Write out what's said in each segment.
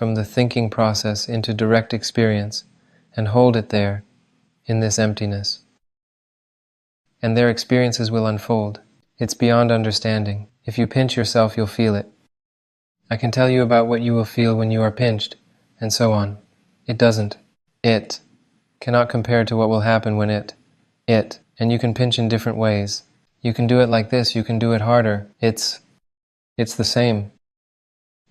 from the thinking process into direct experience and hold it there in this emptiness. And their experiences will unfold. It's beyond understanding. If you pinch yourself, you'll feel it. I can tell you about what you will feel when you are pinched, and so on. It doesn't. It cannot compare to what will happen when it. And you can pinch in different ways. You can do it like this, you can do it harder. It's the same.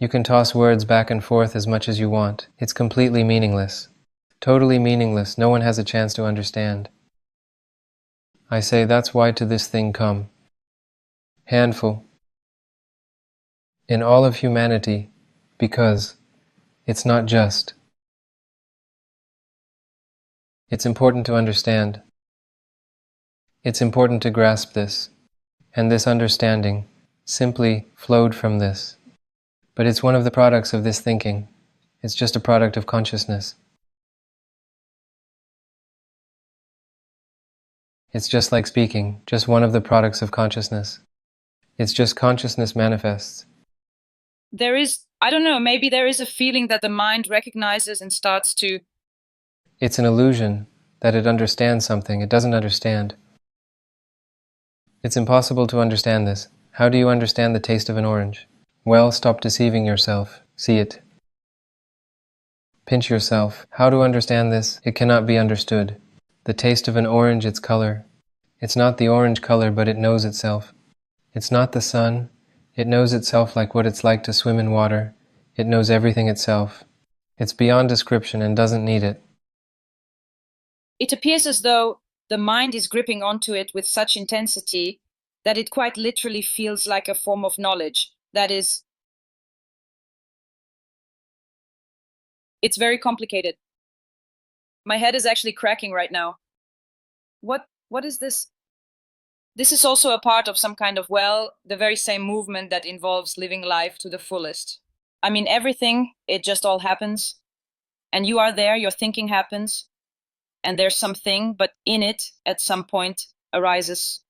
You can toss words back and forth as much as you want. It's completely meaningless. Totally meaningless. No one has a chance to understand. I say that's why to this thing come. Handful. In all of humanity, because it's not just. It's important to understand. It's important to grasp this. And this understanding simply flowed from this. But it's one of the products of this thinking. It's just a product of consciousness. It's just like speaking, just one of the products of consciousness. It's just consciousness manifests. There is, I don't know, maybe there is a feeling that the mind recognizes and starts to... It's an illusion that it understands something it doesn't understand. It's impossible to understand this. How do you understand the taste of an orange? Well, stop deceiving yourself. See it. Pinch yourself. How to understand this? It cannot be understood. The taste of an orange, its color. It's not the orange color, but it knows itself. It's not the sun. It knows itself like what it's like to swim in water. It knows everything itself. It's beyond description and doesn't need it. It appears as though the mind is gripping onto it with such intensity that it quite literally feels like a form of knowledge. That is, it's very complicated. My head is actually cracking right now. What is this? This is also a part of some kind of, well, the very same movement that involves living life to the fullest. I mean, everything, it just all happens. And you are there, your thinking happens. And there's something, but in it, at some point, arises.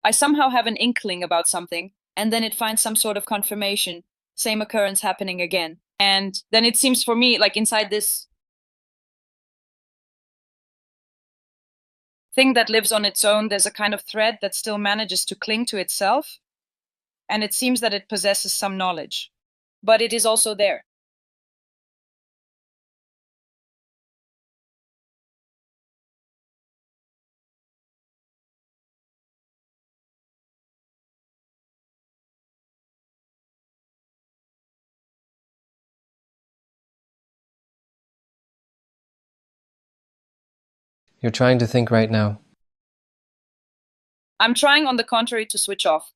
I somehow have an inkling about something, and then it finds some sort of confirmation. Same occurrence happening again. And then it seems for me, like inside this thing that lives on its own, there's a kind of thread that still manages to cling to itself. And it seems that it possesses some knowledge. But it is also there. You're trying to think right now. I'm trying, on the contrary, to switch off.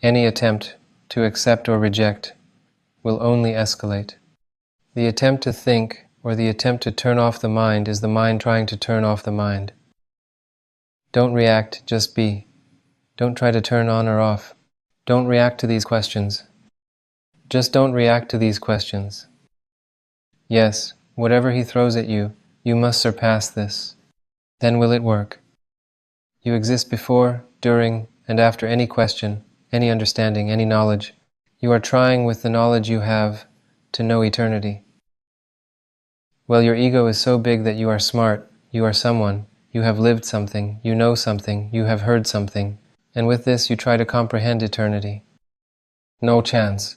Any attempt to accept or reject will only escalate. The attempt to think or the attempt to turn off the mind is the mind trying to turn off the mind. Don't react, just be. Don't try to turn on or off. Don't react to these questions. Just don't react to these questions. Yes, whatever he throws at you, you must surpass this. Then will it work. You exist before, during, and after any question, any understanding, any knowledge. You are trying with the knowledge you have to know eternity. Well, your ego is so big that you are smart, you are someone, you have lived something, you know something, you have heard something, and with this you try to comprehend eternity. No chance.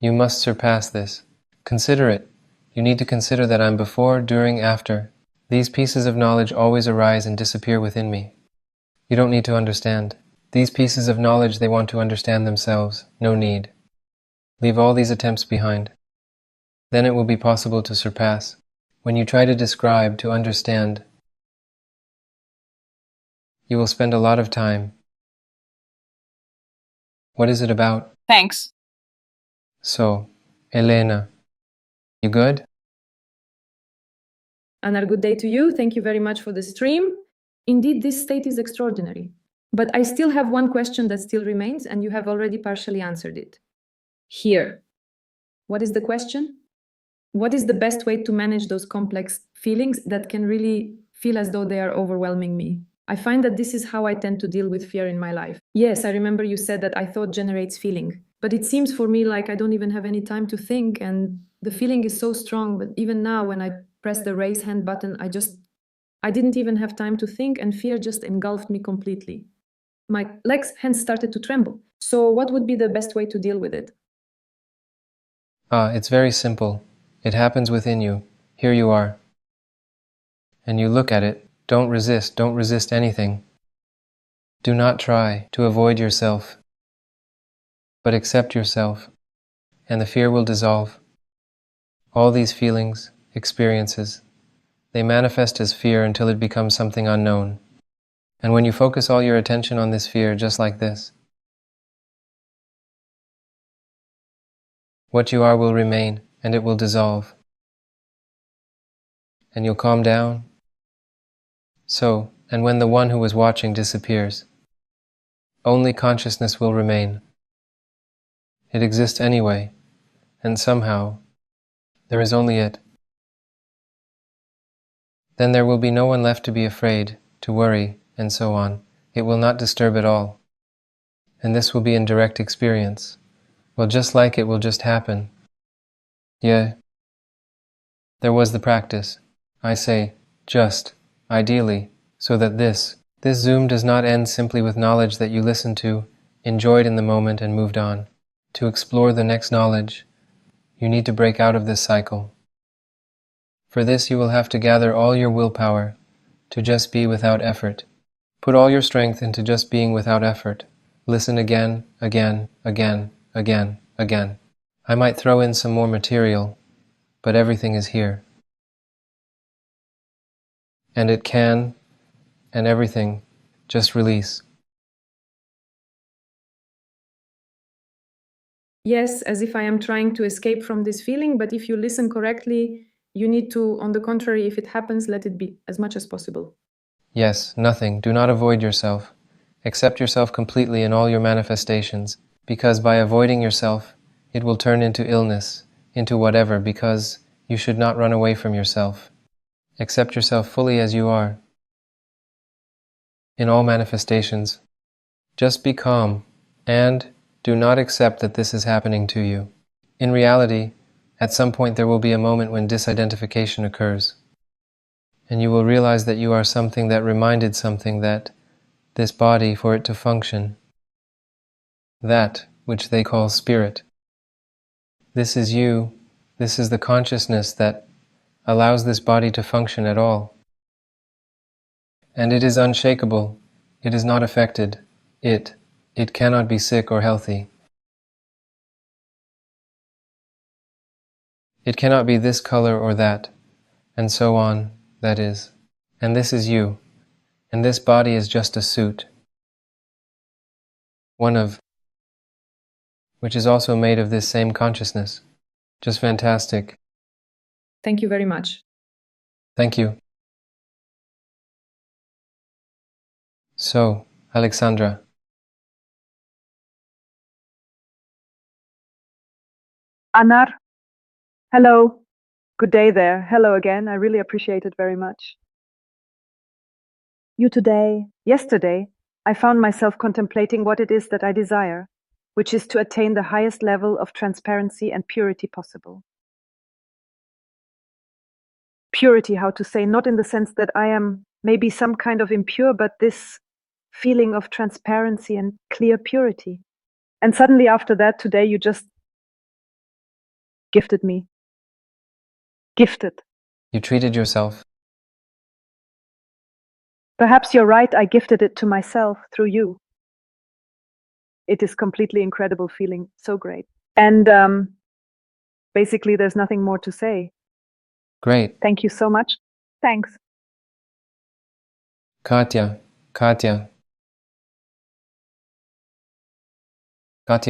You must surpass this. Consider it. You need to consider that I'm before, during, after. These pieces of knowledge always arise and disappear within me. You don't need to understand. These pieces of knowledge, they want to understand themselves. No need. Leave all these attempts behind. Then it will be possible to surpass. When you try to describe, to understand, you will spend a lot of time. What is it about? Thanks. So, Elena, you good? Anar, good day to you. Thank you very much for the stream. Indeed, this state is extraordinary. But I still have one question that still remains, and you have already partially answered it. Here. What is the question? What is the best way to manage those complex feelings that can really feel as though they are overwhelming me? I find that this is how I tend to deal with fear in my life. Yes, I remember you said that I thought generates feeling, But it seems for me like I don't even have any time to think, and the feeling is so strong. But even now, when I press the raise hand button, I didn't even have time to think, and fear just engulfed me completely. My hands started to tremble. So what would be the best way to deal with it? It's very simple. It happens within you. Here you are. And you look at it. Don't resist anything. Do not try to avoid yourself, but accept yourself, and the fear will dissolve. All these feelings, experiences, they manifest as fear until it becomes something unknown. And when you focus all your attention on this fear, just like this, what you are will remain, and it will dissolve. And you'll calm down. So, and when the one who was watching disappears, only consciousness will remain. It exists anyway, and somehow, there is only it. Then there will be no one left to be afraid, to worry, and so on. It will not disturb at all. And this will be in direct experience. Well, just like it will just happen. Yeah. There was the practice. I say, just, ideally, so that this Zoom does not end simply with knowledge that you listened to, enjoyed in the moment, and moved on. To explore the next knowledge, you need to break out of this cycle. For this, you will have to gather all your willpower to just be without effort. Put all your strength into just being without effort. Listen again, again, again, again, again. I might throw in some more material, but everything is here. And it can, and everything, just release. Yes, as if I am trying to escape from this feeling, but if you listen correctly, you need to, on the contrary, if it happens, let it be as much as possible. Yes, nothing. Do not avoid yourself. Accept yourself completely in all your manifestations, because by avoiding yourself, it will turn into illness, into whatever, because you should not run away from yourself. Accept yourself fully as you are. In all manifestations, just be calm, and do not accept that this is happening to you. In reality, at some point there will be a moment when disidentification occurs, and you will realize that you are something that reminded something that this body, for it to function, that which they call spirit. This is you, this is the consciousness that allows this body to function at all. And it is unshakable, it is not affected, it cannot be sick or healthy. It cannot be this color or that, and so on, that is. And this is you, and this body is just a suit. One of, which is also made of this same consciousness. Just fantastic. Thank you very much. Thank you. So, Alexandra. Anar, hello. Good day there. Hello again. I really appreciate it very much. Yesterday, I found myself contemplating what it is that I desire, which is to attain the highest level of transparency and purity possible. Purity, how to say, not in the sense that I am maybe some kind of impure, but this feeling of transparency and clear purity. And suddenly after that, today, you just gifted me. Gifted. You treated yourself. Perhaps you're right, I gifted it to myself through you. It is completely incredible feeling, so great. And basically, there's nothing more to say. Great. Thank you so much. Thanks. Katya. Katya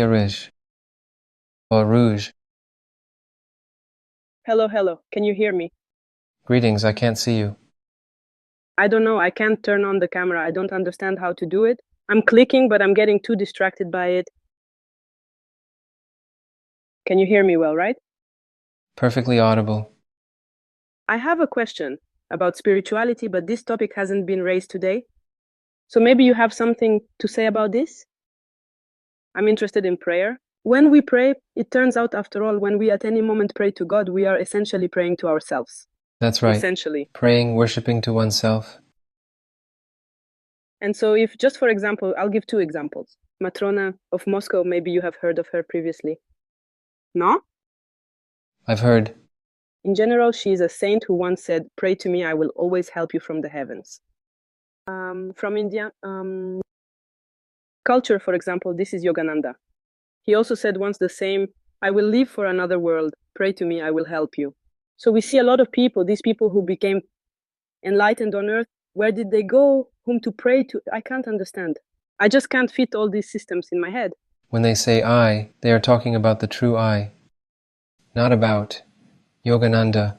Rouge. Or Rouge. Hello, hello. Can you hear me? Greetings, I can't see you. I don't know. I can't turn on the camera. I don't understand how to do it. I'm clicking, but I'm getting too distracted by it. Can you hear me well, right? Perfectly audible. I have a question about spirituality, but this topic hasn't been raised today. So maybe you have something to say about this? I'm interested in prayer. when we pray, it turns out, after all, when we at any moment pray to God, we are essentially praying to ourselves. That's right. Essentially. Praying, worshipping to oneself. And so if, just for example, I'll give two examples. Matrona of Moscow, maybe you have heard of her previously. No? I've heard. In general, she is a saint who once said, "Pray to me, I will always help you from the heavens." From India, culture, for example, this is Yogananda. He also said once the same, "I will live for another world. Pray to me, I will help you." So we see a lot of people, these people who became enlightened on earth, where did they go? Whom to pray to? I can't understand. I just can't fit all these systems in my head. When they say I, they are talking about the true I. Not about Yogananda.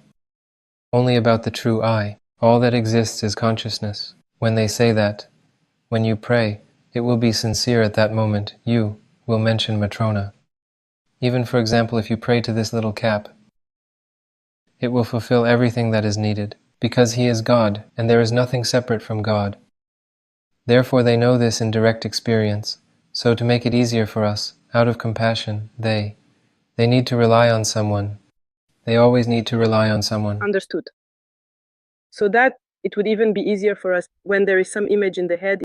Only about the true I. All that exists is consciousness. When they say that, when you pray, it will be sincere at that moment. You will mention Matrona. Even, for example, if you pray to this little cap, it will fulfill everything that is needed, because he is God, and there is nothing separate from God. Therefore they know this in direct experience. So to make it easier for us, out of compassion, they need to rely on someone. They always need to rely on someone. Understood. So that it would even be easier for us when there is some image in the head.